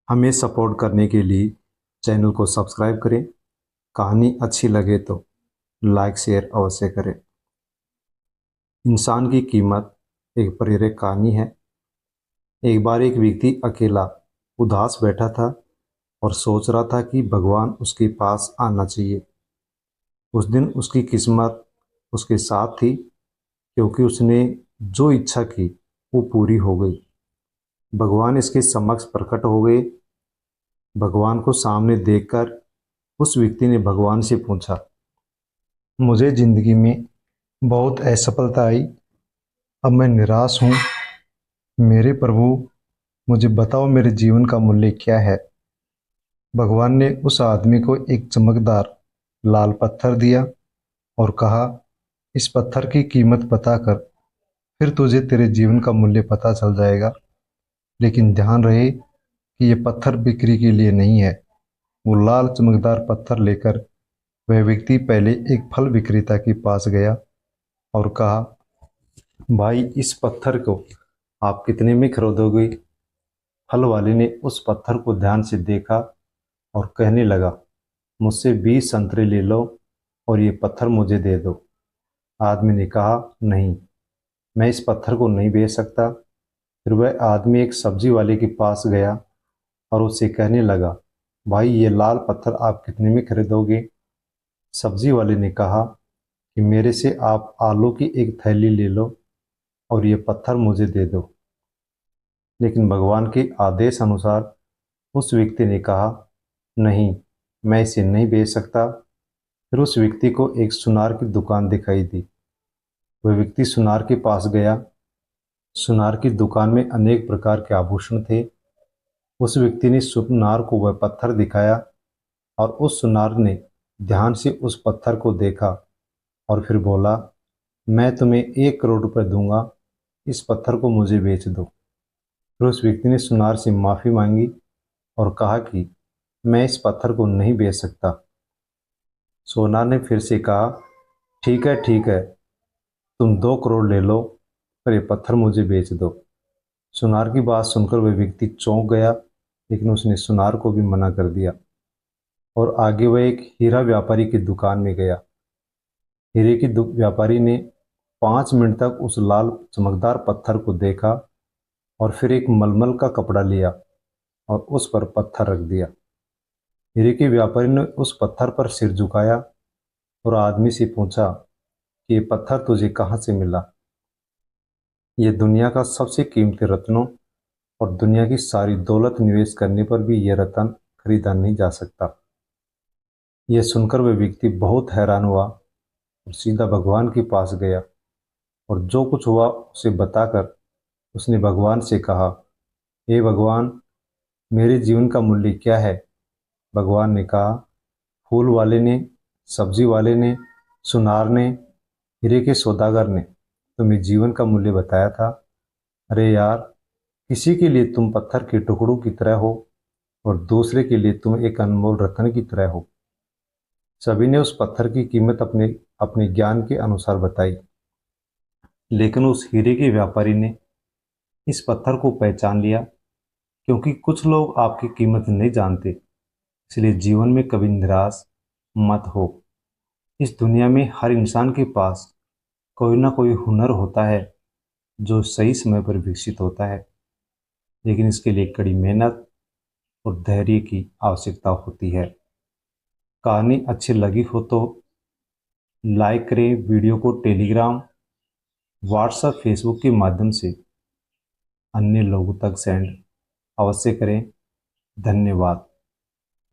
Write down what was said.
हमें सपोर्ट करने के लिए चैनल को सब्सक्राइब करें। कहानी अच्छी लगे तो लाइक शेयर अवश्य करें। इंसान की कीमत एक प्रेरक कहानी है। एक बार एक व्यक्ति अकेला उदास बैठा था और सोच रहा था कि भगवान उसके पास आना चाहिए। उस दिन उसकी किस्मत उसके साथ थी, क्योंकि उसने जो इच्छा की वो पूरी हो गई। भगवान इसके समक्ष प्रकट हो गए। भगवान को सामने देखकर उस व्यक्ति ने भगवान से पूछा, मुझे जिंदगी में बहुत असफलता आई, अब मैं निराश हूँ। मेरे प्रभु, मुझे बताओ मेरे जीवन का मूल्य क्या है। भगवान ने उस आदमी को एक चमकदार लाल पत्थर दिया और कहा, इस पत्थर की कीमत बताकर फिर तुझे तेरे जीवन का मूल्य पता चल जाएगा। लेकिन ध्यान रहे कि ये पत्थर बिक्री के लिए नहीं है। वो लाल चमकदार पत्थर लेकर वह व्यक्ति पहले एक फल विक्रेता के पास गया और कहा, भाई इस पत्थर को आप कितने में खरीदोगे। फल वाले ने उस पत्थर को ध्यान से देखा और कहने लगा, मुझसे 20 संतरे ले लो और ये पत्थर मुझे दे दो। आदमी ने कहा, नहीं, मैं इस पत्थर को नहीं बेच सकता। फिर वह आदमी एक सब्जी वाले के पास गया और उससे कहने लगा, भाई ये लाल पत्थर आप कितने में खरीदोगे। सब्जी वाले ने कहा कि मेरे से आप आलू की एक थैली ले लो और ये पत्थर मुझे दे दो। लेकिन भगवान के आदेश अनुसार उस व्यक्ति ने कहा, नहीं, मैं इसे नहीं बेच सकता। फिर उस व्यक्ति को एक सुनार की दुकान दिखाई दी। वह व्यक्ति सुनार के पास गया। सुनार की दुकान में अनेक प्रकार के आभूषण थे। उस व्यक्ति ने सुनार को वह पत्थर दिखाया और उस सुनार ने ध्यान से उस पत्थर को देखा और फिर बोला, मैं तुम्हें 1 करोड़ रुपए दूंगा, इस पत्थर को मुझे बेच दो। फिर उस व्यक्ति ने सुनार से माफ़ी मांगी और कहा कि मैं इस पत्थर को नहीं बेच सकता। सोनार ने फिर से कहा, ठीक है, तुम 2 करोड़ ले लो, पर ये पत्थर मुझे बेच दो। सुनार की बात सुनकर वह व्यक्ति चौंक गया, लेकिन उसने सुनार को भी मना कर दिया और आगे वह एक हीरा व्यापारी की दुकान में गया। हीरे की व्यापारी ने 5 मिनट तक उस लाल चमकदार पत्थर को देखा और फिर एक मलमल का कपड़ा लिया और उस पर पत्थर रख दिया। हीरे के व्यापारी ने उस पत्थर पर सिर झुकाया और आदमी से पूछा कि ये पत्थर तुझे कहाँ से मिला। ये दुनिया का सबसे कीमती रत्नों और दुनिया की सारी दौलत निवेश करने पर भी यह रत्न खरीदा नहीं जा सकता। यह सुनकर वह व्यक्ति बहुत हैरान हुआ और सीधा भगवान के पास गया और जो कुछ हुआ उसे बताकर उसने भगवान से कहा, हे भगवान, मेरे जीवन का मूल्य क्या है। भगवान ने कहा, फूल वाले ने, सब्जी वाले ने, सुनार ने, हीरे के सौदागर ने तुम्हें जीवन का मूल्य बताया था। अरे यार, किसी के लिए तुम पत्थर के टुकड़ों की तरह हो और दूसरे के लिए तुम एक अनमोल रत्न की तरह हो। सभी ने उस पत्थर की कीमत अपने अपने ज्ञान के अनुसार बताई, लेकिन उस हीरे के व्यापारी ने इस पत्थर को पहचान लिया, क्योंकि कुछ लोग आपकी कीमत नहीं जानते। इसलिए जीवन में कभी निराश मत हो। इस दुनिया में हर इंसान के पास कोई ना कोई हुनर होता है जो सही समय पर विकसित होता है, लेकिन इसके लिए कड़ी मेहनत और धैर्य की आवश्यकता होती है। कहानी अच्छी लगी हो तो लाइक करें। वीडियो को टेलीग्राम, व्हाट्सएप, फेसबुक के माध्यम से अन्य लोगों तक सेंड अवश्य करें। धन्यवाद।